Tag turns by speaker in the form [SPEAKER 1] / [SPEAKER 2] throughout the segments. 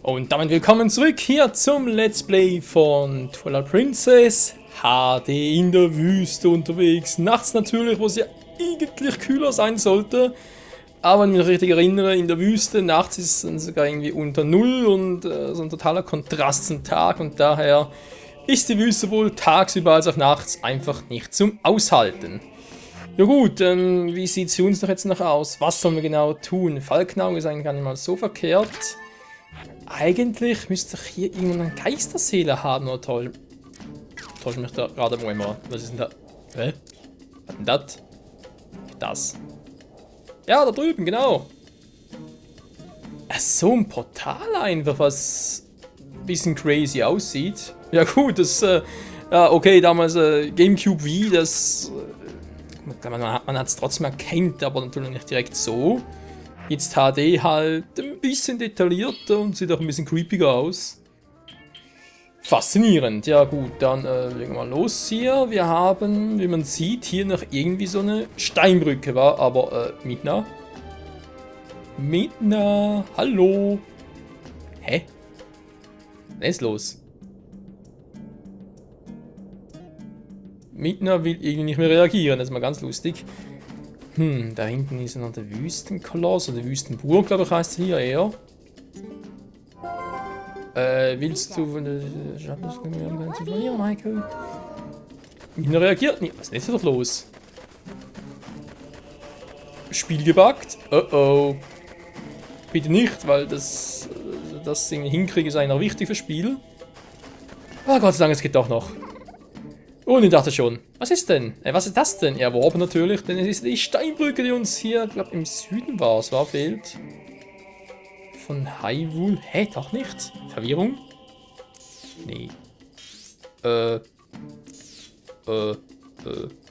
[SPEAKER 1] Und damit willkommen zurück hier zum Let's Play von Twilight Princess HD in der Wüste unterwegs. Nachts natürlich, wo es ja eigentlich kühler sein sollte. Aber wenn ich mich richtig erinnere, in der Wüste nachts ist es sogar irgendwie unter Null und so ein totaler Kontrast zum Tag. Und daher ist die Wüste wohl tagsüber als auch nachts einfach nicht zum Aushalten. Ja gut, wie sieht es für uns noch jetzt noch aus? Was sollen wir genau tun? Fallknauung ist eigentlich gar nicht mal so verkehrt. Eigentlich müsste ich hier irgendwo eine Geisterseele haben, oder toll. Täusche mich da gerade mal immer. Was ist denn da? Hä? Was ist denn das? Das. Ja, da drüben, genau. So ein Portal einfach, was ein bisschen crazy aussieht. Ja gut, das, ja okay, damals Gamecube Wii, das, man hat es trotzdem erkannt, aber natürlich nicht direkt so. Jetzt HD halt ein bisschen detaillierter und sieht auch ein bisschen creepiger aus. Faszinierend. Ja gut, dann legen wir mal los hier. Wir haben, wie man sieht, hier noch irgendwie so eine Steinbrücke, war, aber Midna. Midna, hallo. Hä? Was ist los? Midna will irgendwie nicht mehr reagieren, das ist mal ganz lustig. Da hinten ist noch der Wüstenkoloss, oder Wüstenburg, glaube ich, heißt es hier eher. Willst du von der Schatten zu verlieren, Michael? Midna reagiert nicht. Was ist denn doch los? Spiel gebuggt? Oh oh. Bitte nicht, weil das irgendwie hinkriegen ist eigentlich noch wichtig fürs Spiel. Oh Gott sei Dank, es geht doch noch. Und ich dachte schon, was ist denn? Was ist das denn? Erworben natürlich, denn es ist die Steinbrücke, die uns hier, ich glaube im Süden fehlt. Von Hyrule. Hä, doch nicht? Verwirrung? Nee.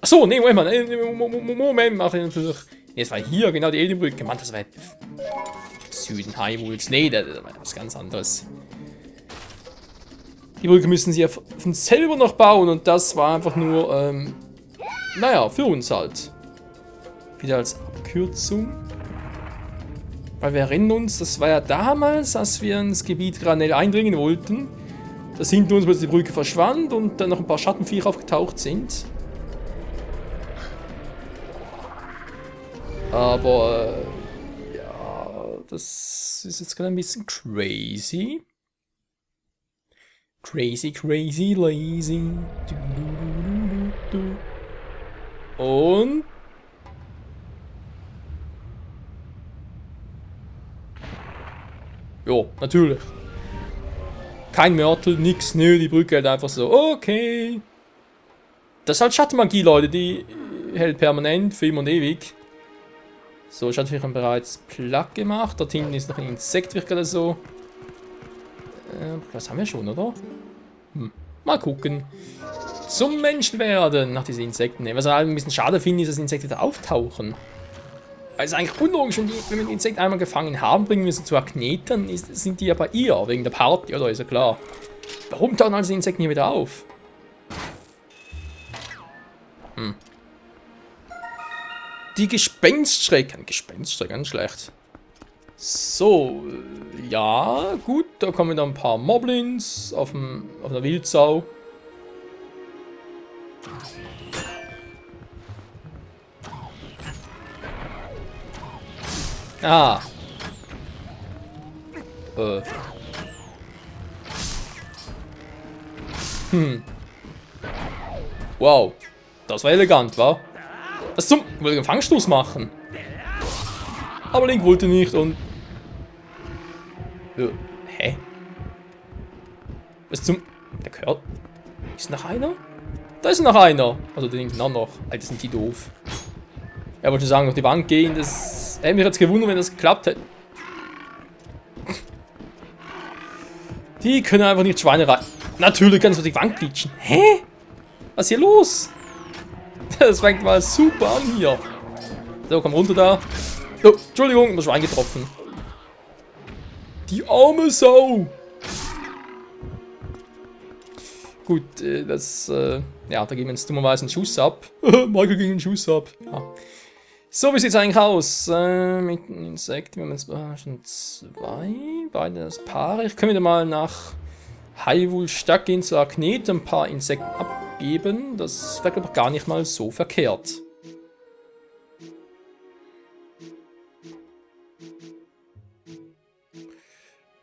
[SPEAKER 1] Achso, nee, Moment, mache ich natürlich. Nee, es war hier, genau die Edelbrücke. Mann, das war Süden Hyrules. Nee, das war was ganz anderes. Die Brücke müssen sie ja von selber noch bauen und das war einfach nur, naja, für uns halt. Wieder als Abkürzung. Weil wir erinnern uns, das war ja damals, als wir ins Gebiet Granell eindringen wollten, dass hinter uns plötzlich die Brücke verschwand und dann noch ein paar Schattenviecher aufgetaucht sind. Aber, ja, das ist jetzt gerade ein bisschen crazy. Crazy, crazy, lazy. Und... Jo, natürlich. Kein Mörtel, nix, nö, die Brücke hält einfach so, okay. Das ist halt Schattenmagie, Leute, die hält permanent, für immer und ewig. So, Schattenviecher haben bereits platt gemacht. Dort hinten ist noch ein Insekt, wird gerade so. Was haben wir schon, oder? Mal gucken. Zum Menschen werden. Nach diesen Insekten. Was ich ein bisschen schade finde, ist, dass Insekten wieder auftauchen. Weil es ist eigentlich unlogisch, wenn wir ein Insekt einmal gefangen haben, bringen wir sie zu Agnetern, sind die ja bei ihr, wegen der Party, oder? Ist ja klar. Warum tauchen also die Insekten hier wieder auf? Die Gespenststrecke. Gespenststrecke, ganz schlecht. So, ja, gut, da kommen dann ein paar Moblins auf der Wildsau. Ah. Wow, das war elegant, wa? Was zum? Ich wollte einen Fangstoß machen. Aber Link wollte nicht und... Hä? Was zum... Der gehört... Ist noch einer? Da ist noch einer! Also den hinten auch noch. Alter, sind die doof. Er wollte sagen, auf die Wand gehen, das... Hätte mich jetzt gewundert, wenn das geklappt hätte. Die können einfach nicht Schweine rein... Natürlich können sie auf die Wand glitschen. Hä? Was ist hier los? Das fängt mal super an hier. So, komm runter da. Oh, Entschuldigung, ich bin Schwein getroffen. Die arme Sau. Gut, ja, da geben wir jetzt dummerweise einen Schuss ab. Michael ging einen Schuss ab. Ja. So, wie sieht es eigentlich aus? Mit einem Insekt, wir haben jetzt schon 2. beide das Paare. Ich kann wieder mal nach Hyrule Stadt gehen zu Agnet, ein paar Insekten abgeben. Das wäre, glaube ich, gar nicht mal so verkehrt.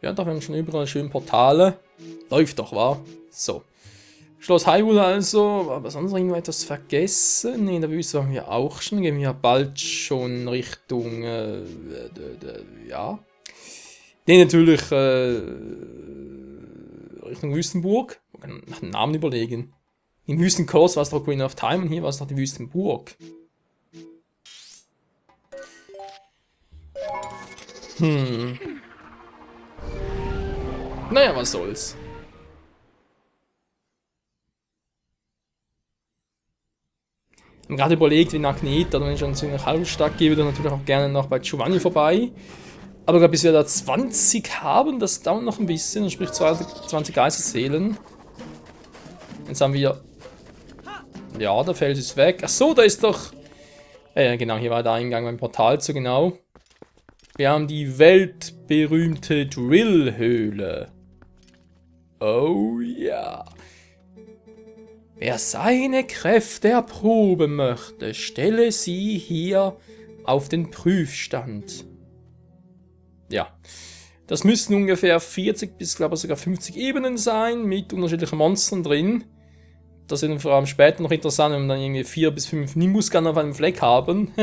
[SPEAKER 1] Ja, da haben wir schon überall schön Portale. Läuft doch, wa? So. Schloss Hyrule also, aber sonst noch irgendetwas vergessen? Ne, in der Wüste waren wir auch schon. Gehen wir bald schon Richtung, ja. Ne, natürlich, Richtung Wüstenburg. Wir können nach dem Namen überlegen. Im Wüstenkurs war es doch Queen of Time und hier war es noch die Wüstenburg. Naja, was soll's. Ich habe gerade überlegt, wie nach Agnet, oder wenn ich schon zu einer Hyrule-Stadt gehe, dann natürlich auch gerne noch bei Giovanni vorbei. Aber ich glaube, bis wir da 20 haben, das dauert noch ein bisschen, sprich 20 Geisterseelen. Jetzt haben wir... Ja, der Fels ist weg. Achso, da ist doch... genau, hier war der Eingang beim Portal zu, genau. Wir haben die weltberühmte Drill-Höhle. Oh ja. Wer seine Kräfte erproben möchte, stelle sie hier auf den Prüfstand. Ja. Das müssten ungefähr 40 bis, glaube ich, sogar 50 Ebenen sein, mit unterschiedlichen Monstern drin. Das wird vor allem später noch interessant, wenn wir dann irgendwie 4 bis 5 Nimbus-Gun auf einem Fleck haben.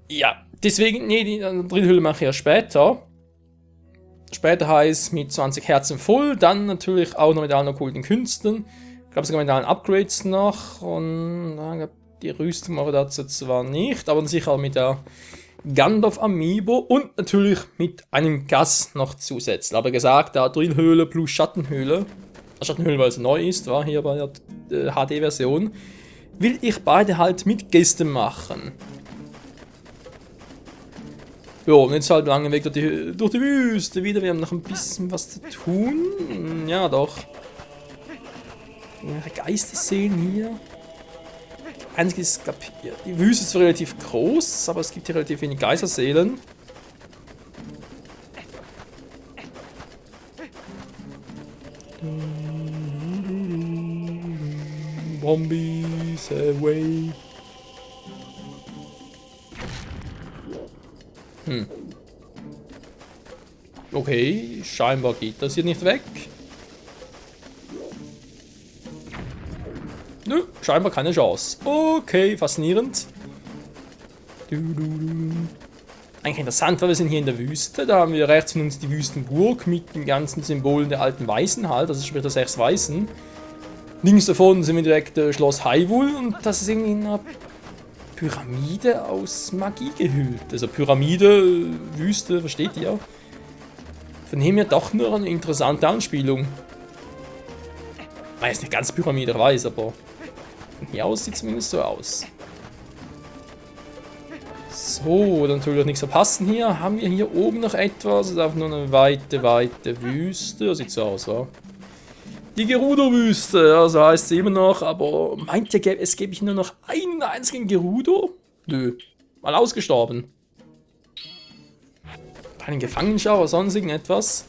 [SPEAKER 1] Ja, deswegen, nee, die Drillhöhle mache ich ja später. Später heißt mit 20 Herzen voll, dann natürlich auch noch mit allen okkulten Künsten. Ich glaube sogar mit allen Upgrades noch. Und die Rüstung aber dazu zwar nicht, aber sicher mit der Gandalf Amiibo und natürlich mit einem Gas noch zusätzlich. Aber gesagt, da Drillhöhle plus Schattenhöhle. Schattenhöhle, weil es neu ist, war hier bei der HD-Version. Will ich beide halt mit Gästen machen. Ja, und jetzt halt lange Weg durch die Wüste wieder. Wir haben noch ein bisschen was zu tun. Ja, doch. Ja, Geisterseelen hier. Einzig ist, glaube ich, die Wüste ist zwar relativ groß, aber es gibt hier relativ wenig Geisterseelen. Zombies away. Okay, scheinbar geht das hier nicht weg. Nö, scheinbar keine Chance. Okay, faszinierend. Eigentlich interessant, weil wir sind hier in der Wüste. Da haben wir rechts von uns die Wüstenburg mit den ganzen Symbolen der alten Weißen halt. Also sprich der 6 Weißen. Links davon sind wir direkt Schloss Hyrule und das ist irgendwie eine Pyramide aus Magie gehüllt. Also Pyramide, Wüste, versteht ihr? Von dem her doch nur eine interessante Anspielung. Ist nicht ganz Pyramide, ich weiß, aber von hier aus sieht es zumindest so aus. So, dann natürlich nichts verpassen hier. Haben wir hier oben noch etwas? Es ist einfach nur eine weite Wüste. Das sieht so aus, wa? Die Gerudo-Wüste, also heißt sie immer noch, aber meint ihr, es gäbe hier nur noch einen einzigen Gerudo? Nö, mal ausgestorben. Keinen Gefangenschau oder sonst irgendetwas.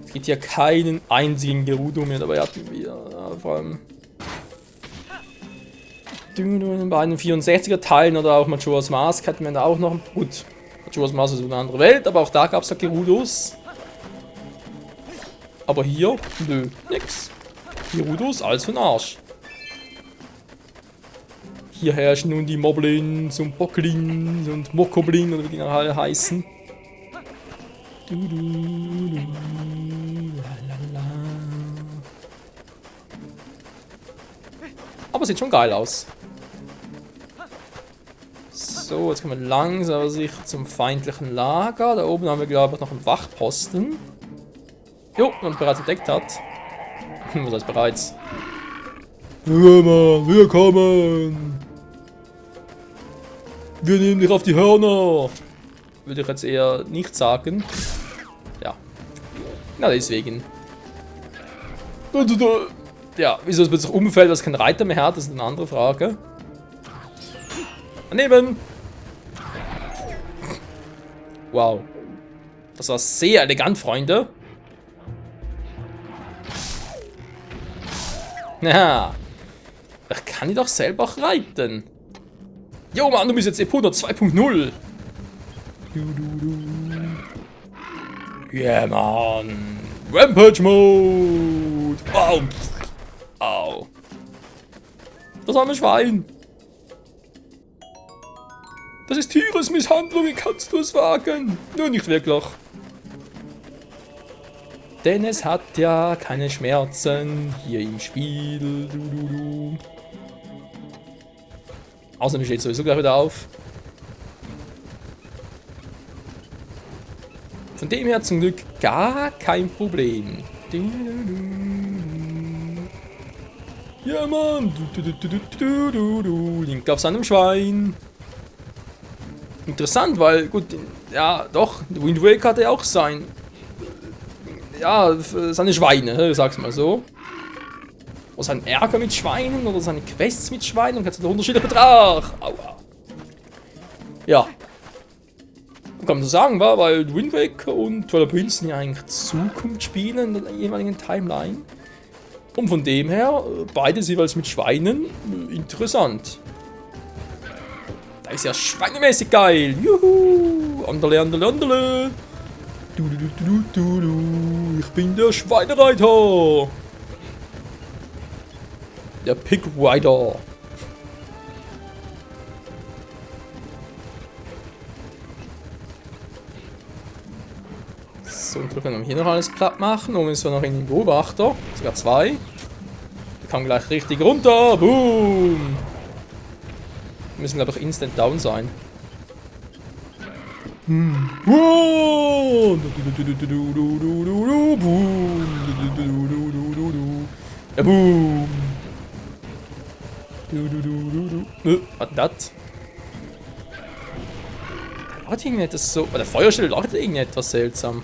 [SPEAKER 1] Es gibt hier keinen einzigen Gerudo mehr, dabei hatten wir vor allem bei den 64er Teilen oder auch Majora's Mask hatten wir da auch noch. Gut, Majora's Mask ist eine andere Welt, aber auch da gab es ja Gerudos. Aber hier, nö, nix. Gerudos, alles für den Arsch. Hier herrschen nun die Moblins und Bocklins und Mokoblin oder wie die alle heißen. Aber sieht schon geil aus. So, jetzt kommen wir langsam zum feindlichen Lager. Da oben haben wir, glaube ich, noch einen Wachposten. Jo, der uns bereits entdeckt hat. Was heißt bereits? Hör mal, wir kommen! Wir nehmen dich auf die Hörner! Würde ich jetzt eher nicht sagen. Ja. Na, deswegen. Ja, wieso es plötzlich umfällt, dass kein Reiter mehr hat, das ist eine andere Frage. Daneben! Wow. Das war sehr elegant, Freunde. Ja. Ich kann die doch selber auch reiten. Jo, Mann, du bist jetzt Epona 2.0. Yeah, Mann. Rampage Mode. Au. Au. Das arme Schwein. Das ist Tieresmisshandlung, wie kannst du es wagen? Nur nicht wirklich. Denn es hat ja keine Schmerzen hier im Spiel. Außerdem steht sowieso gleich wieder auf. Von dem her zum Glück gar kein Problem. Ja, Mann. Link auf seinem Schwein. Interessant, weil, gut, ja, doch, Wind Waker hatte auch sein. Ja, seine Schweine, sag's mal so. Oder sein Ärger mit Schweinen oder seine Quests mit Schweinen, kannst du den Unterschied betrachten. Aua. Ja. Kann man so sagen, war, weil Wind Waker und Twilight Princess ja eigentlich Zukunftsspiele in der jeweiligen Timeline. Und von dem her, beides jeweils mit Schweinen, interessant. Da ist ja schweinemäßig geil. Juhu. Anderle, anderle, anderle. Ich bin der Schweinereiter. Der Pig Rider. So, und wir können hier noch alles platt machen. Und jetzt noch in den Beobachter. Sogar zwei. Der kann gleich richtig runter. Boom. Wir müssen, glaube ich, instant down sein. Wow. Ja, boom. Was ist das? Da leuchtet irgendetwas so. Der Feuerstelle leuchtet irgendetwas seltsam.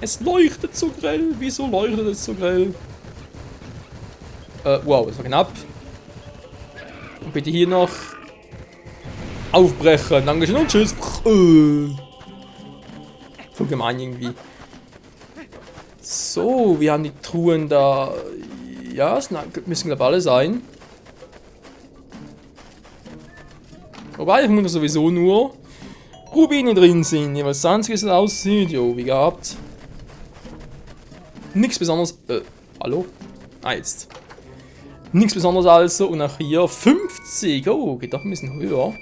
[SPEAKER 1] Es leuchtet so grell. Wieso leuchtet es so grell? Wow, das war knapp. Und bitte hier noch aufbrechen. Dankeschön und tschüss. Voll gemein irgendwie. So, wir haben die Truhen da. Ja, es müssen glaube ich alle sein. Wobei, ich muss sowieso nur Rubine drin sind. Jeweils 20, wie es aussieht. Jo, wie gehabt. Nichts Besonderes. Hallo? Ah, jetzt. Nichts Besonderes also. Und auch hier 50. Oh, geht doch ein bisschen höher.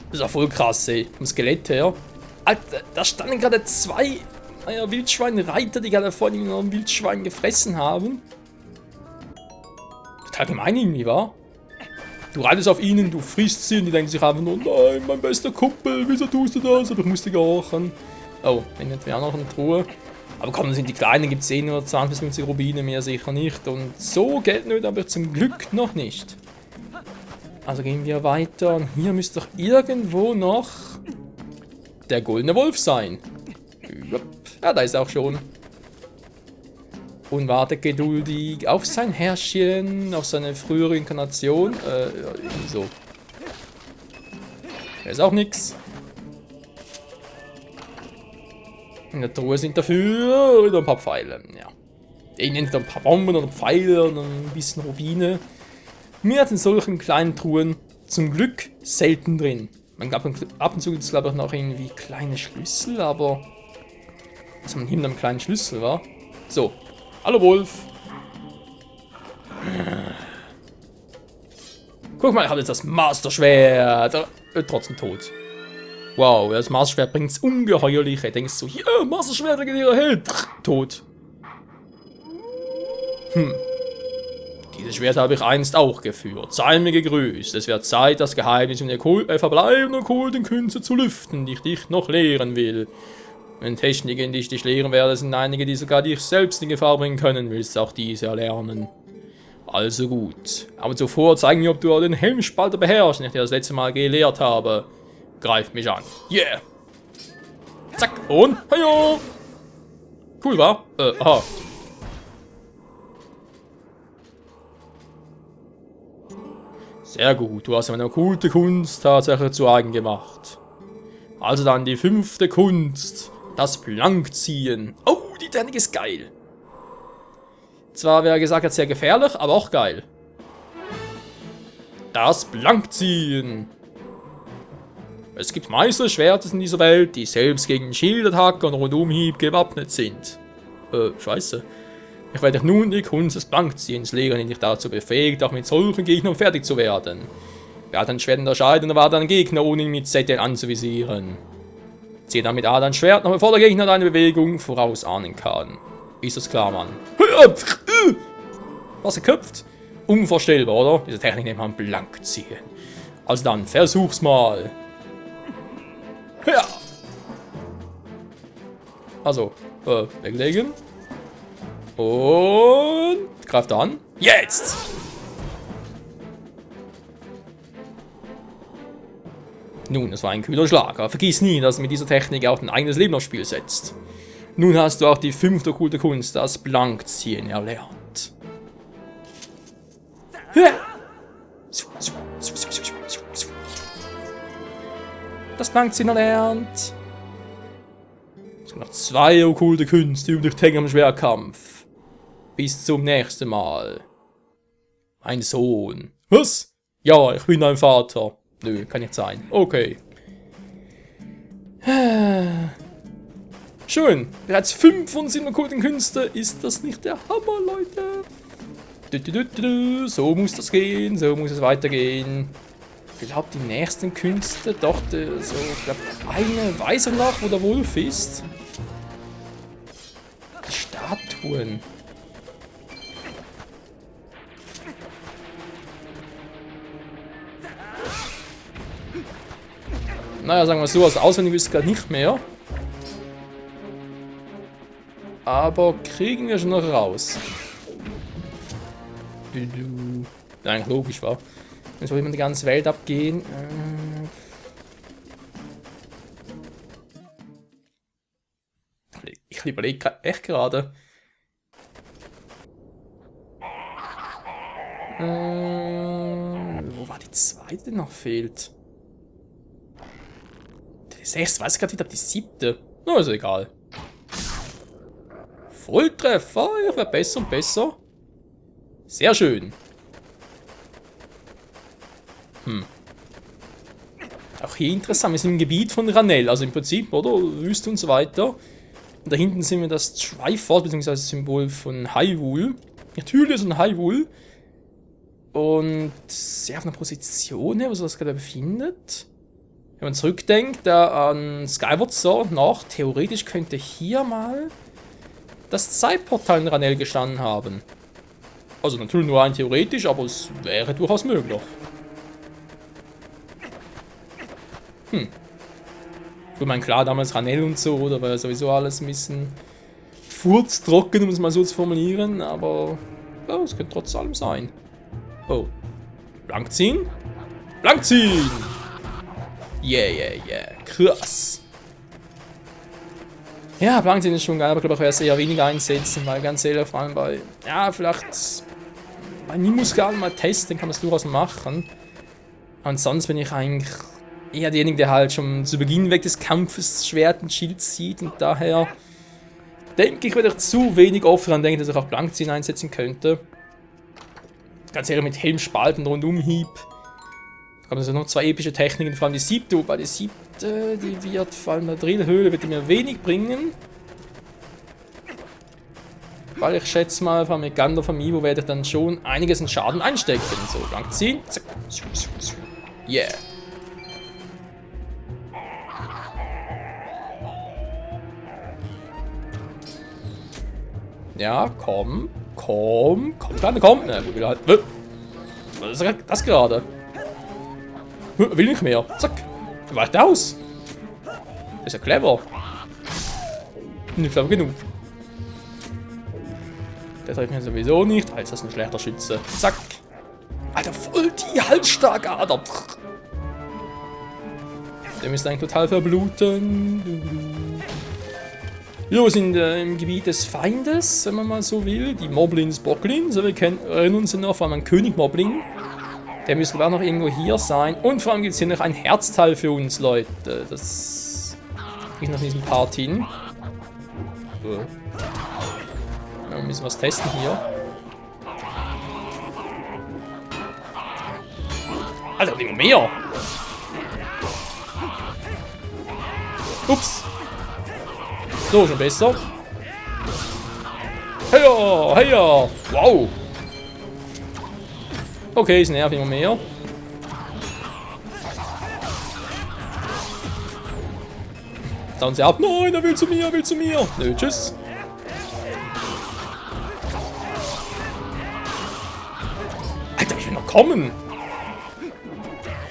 [SPEAKER 1] Das ist ja voll krass, ey. Vom Skelett her. Alter, da standen gerade zwei Wildschweinreiter, die gerade vorhin noch ein Wildschwein gefressen haben. Total gemein irgendwie, wa? Du reitest auf ihnen, du frisst sie und die denken sich einfach nur, nein, mein bester Kumpel, wieso tust du das? Aber ich musste gehorchen. Oh, dann hätten wir auch noch eine Truhe. Aber komm, das sind die kleinen, gibt es eh nur 20 bis 50 Rubine, mehr sicher nicht. Und so Geldnöte habe ich zum Glück noch nicht. Also gehen wir weiter. Und hier müsste doch irgendwo noch der goldene Wolf sein. Ja, da ist er auch schon. Und wartet geduldig auf sein Herrchen, auf seine frühere Inkarnation. So. Da ist auch nichts. In der Truhe sind dafür wieder ein paar Pfeile. Ja. Ich nenne ein paar Bomben oder Pfeile und ein bisschen Rubine. Mir hat in solchen kleinen Truhen zum Glück selten drin. Man glaubt, ab und zu gibt es glaube ich noch irgendwie kleine Schlüssel, aber was haben wir hinter einem kleinen Schlüssel, war? So. Hallo Wolf. Guck mal, ich habe jetzt das Master-Schwert. Trotzdem tot. Wow, das Master-Schwert bringt es ungeheuerlich. Er denkt so, hier, Master-Schwert gegen ihre Held. Tot. Dieses Schwert habe ich einst auch geführt. Sei mir gegrüßt. Es wird Zeit, das Geheimnis um die verbleibenden okkulten Künste zu lüften, die ich dich noch lehren will. Wenn Techniken, die ich dich lehren werde, sind einige, die sogar dich selbst in Gefahr bringen können, willst du auch diese erlernen. Also gut. Aber zuvor zeig mir, ob du den Helmspalter beherrschst, den ich dir das letzte Mal gelehrt habe. Greif mich an. Yeah! Zack, und heyo! Cool, wa? Aha. Sehr gut, du hast meine okkulte Kunst tatsächlich zu eigen gemacht. Also dann die 5. Kunst. Das Blankziehen. Oh, die Technik ist geil. Zwar, wer gesagt hat, sehr gefährlich, aber auch geil. Das Blankziehen. Es gibt Meisterschwerter in dieser Welt, die selbst gegen Schildattacken und Rundumhieb gewappnet sind. Scheiße. Ich werde nun die Kunst des Blankziehens lehren, die dich dazu befähigt, auch mit solchen Gegnern fertig zu werden. Wer hat ein Schwert unterscheiden, erwartet einen Gegner, ohne ihn mit ZL anzuvisieren. Ziehe dann mit A dein Schwert, noch bevor der Gegner deine Bewegung vorausahnen kann. Ist das klar, Mann? Was geköpft? Unvorstellbar, oder? Diese Technik nennt man Blankziehen. Also dann, versuch's mal. Ja. Also, weglegen. Und greift an. Jetzt! Nun, das war ein kühler Schlag, aber vergiss nie, dass du mit dieser Technik auch dein eigenes Leben aufs Spiel setzt. Nun hast du auch die 5. okkulte Kunst, das Blankziehen, erlernt. Das Blankziehen erlernt. Es gibt noch 2 okkulte Künste über dich am Schwerkampf. Bis zum nächsten Mal. Mein Sohn. Was? Ja, ich bin dein Vater. Nö, kann nicht sein. Okay. Schön. Bereits 5 von 7 okkulten Künste. Ist das nicht der Hammer, Leute? So muss das gehen. So muss es weitergehen. Ich glaube, die nächsten Künste. Doch, so, ich glaube, eine weiß er noch, wo der Wolf ist. Die Statuen. Naja, sagen wir so, also auswendig ist es gerade nicht mehr. Aber kriegen wir schon noch raus. Nein, logisch war. Dann soll immer die ganze Welt abgehen. Ich überlege echt gerade. Wo war die 2, die noch fehlt? Die 6, weiß ich gerade wieder, die 7. Na, ist egal. Volltreffer, ich werde besser und besser. Sehr schön. Auch hier interessant, wir sind im Gebiet von Ranel, also im Prinzip, oder? Wüste und so weiter. Und da hinten sehen wir das Schweifort, beziehungsweise das Symbol von Hyrule. Natürlich ist ein Hyrule. Und sehr auf einer Position her, wo sich das gerade befindet. Wenn man zurückdenkt an Skyward Sword noch, theoretisch könnte hier mal das Zeitportal in Ranel gestanden haben. Also natürlich nur rein theoretisch, aber es wäre durchaus möglich. Ich meine, klar, damals Ranel und so, da war ja sowieso alles ein bisschen furztrocken, um es mal so zu formulieren, aber ja, es könnte trotz allem sein. Oh. Blankziehen? Blankziehen! Yeah. Krass. Ja, Blankziehen ist schon geil, aber ich glaube, ich werde es eher weniger einsetzen, weil ganz ehrlich, vor allem bei, ja, vielleicht bei Nimusgal mal testen, kann man es durchaus machen. Ansonsten bin ich eigentlich eher derjenige, der halt schon zu Beginn weg des Kampfes das Schwert und Schild zieht und daher denke ich, werde ich zu wenig oft daran denken, dass ich auch Blankziehen einsetzen könnte. Ganz ehrlich, mit Helmspalten Rundumhieb. Da kommen also noch 2 epische Techniken, vor allem die 7. Wobei die 7, die wird vor allem in der Drillhöhle, wird die mir wenig bringen. Weil ich schätze mal, vor allem mit Gandalf Amiibo werde ich dann schon einiges in Schaden einstecken. So, Blankziehen. Zack. Yeah. Ja, komm. Komm, ne, will halt. Was ist das gerade? Will nicht mehr. Zack. Weicht aus. Das ist ja clever. Nicht clever genug. Der trifft mir sowieso nicht, als das ein schlechter Schütze. Zack. Alter, voll die Halsschlagader. Der müsste eigentlich total verbluten. Ja, wir sind im Gebiet des Feindes, wenn man mal so will. Die Moblins, Boglins. Wir erinnern uns noch vor allem an König Mobling. Der müsste auch noch irgendwo hier sein. Und vor allem gibt es hier noch ein Herzteil für uns, Leute. Das Ich noch in diesem Part hin. Ja, wir müssen was testen hier. Alter, immer mehr! Ups! So, schon besser. Heya, heya! Wow! Okay, es nervt immer mehr. Dann sie ab. Nein, er will zu mir, er will zu mir. Nö, tschüss. Alter, ich will noch kommen.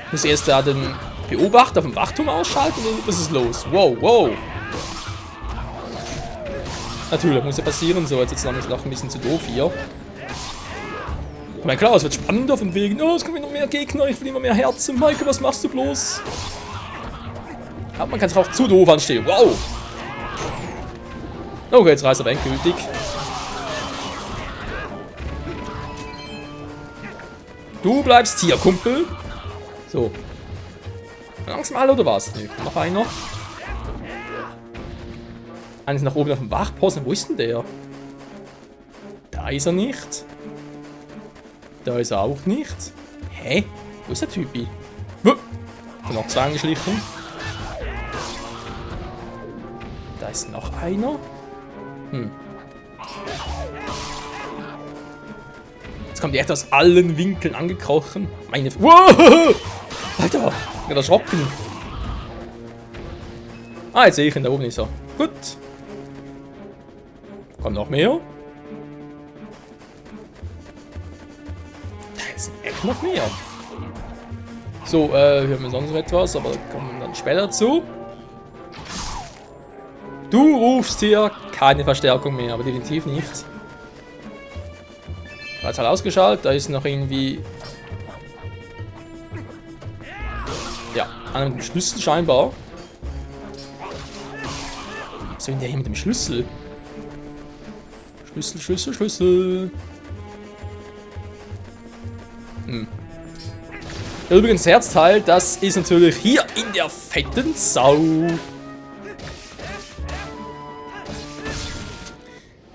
[SPEAKER 1] Ich muss erst da den Beobachter vom Wachturm ausschalten und was ist los? Wow, wow. Natürlich, muss ja passieren, so. Jetzt ist es noch ein bisschen zu doof hier. Ich meine, klar, es wird spannender von wegen, oh, es kommen noch mehr Gegner, ich will immer mehr Herzen. Maike, was machst du bloß? Aber man kann es auch zu doof anstehen. Wow! Okay, jetzt reißt er endgültig. Du bleibst hier, Kumpel. So. Langsam alle oder was? Ne, noch einer. Einer ist nach oben auf dem Wachposten. Wo ist denn der? Da ist er nicht. Da ist er auch nicht. Hä? Wo ist der Typi? Noch zwei angeschlichen. Da ist noch einer. Jetzt kommt die echt aus allen Winkeln angekrochen. Meine... Wow! Alter! Ich bin erschrocken. Ah, jetzt sehe ich ihn, da oben ist er. Gut. Kommt noch mehr. Da ist echt noch mehr. So, hier haben wir sonst noch etwas, aber da kommen wir dann später zu. Du rufst hier keine Verstärkung mehr, aber definitiv nicht. Jetzt halt ausgeschaltet, da ist noch irgendwie... Ja, einer mit dem Schlüssel scheinbar. Was will denn der hier mit dem Schlüssel? Schlüssel, Schlüssel, Schlüssel. Übrigens, Herzteil, das ist natürlich hier in der fetten Sau.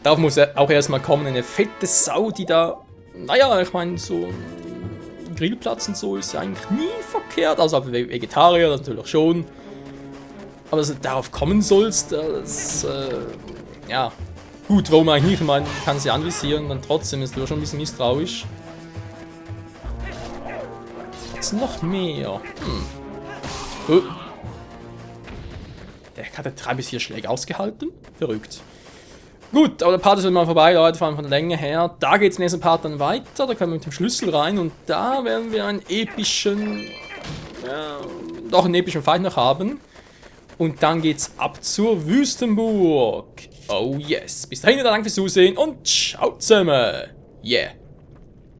[SPEAKER 1] Darauf muss auch erstmal kommen, eine fette Sau, die da, naja, ich meine, so ein Grillplatz und so ist ja eigentlich nie verkehrt, also für Vegetarier, das natürlich schon. Aber dass du darauf kommen sollst, das, ja, gut, warum eigentlich nicht, ich meine, kann sie anvisieren, dann trotzdem ist du schon ein bisschen misstrauisch. Jetzt noch mehr. Der hat 3 bis 4 Schläge ausgehalten, verrückt. Gut, aber der Part ist mal vorbei, Leute, vor allem von der Länge her. Da geht es im nächsten Part dann weiter, da können wir mit dem Schlüssel rein und da werden wir einen epischen, ja, doch einen epischen Fight noch haben. Und dann geht's ab zur Wüstenburg. Oh yes. Bis dahin, danke fürs Zusehen und ciao zusammen. Yeah.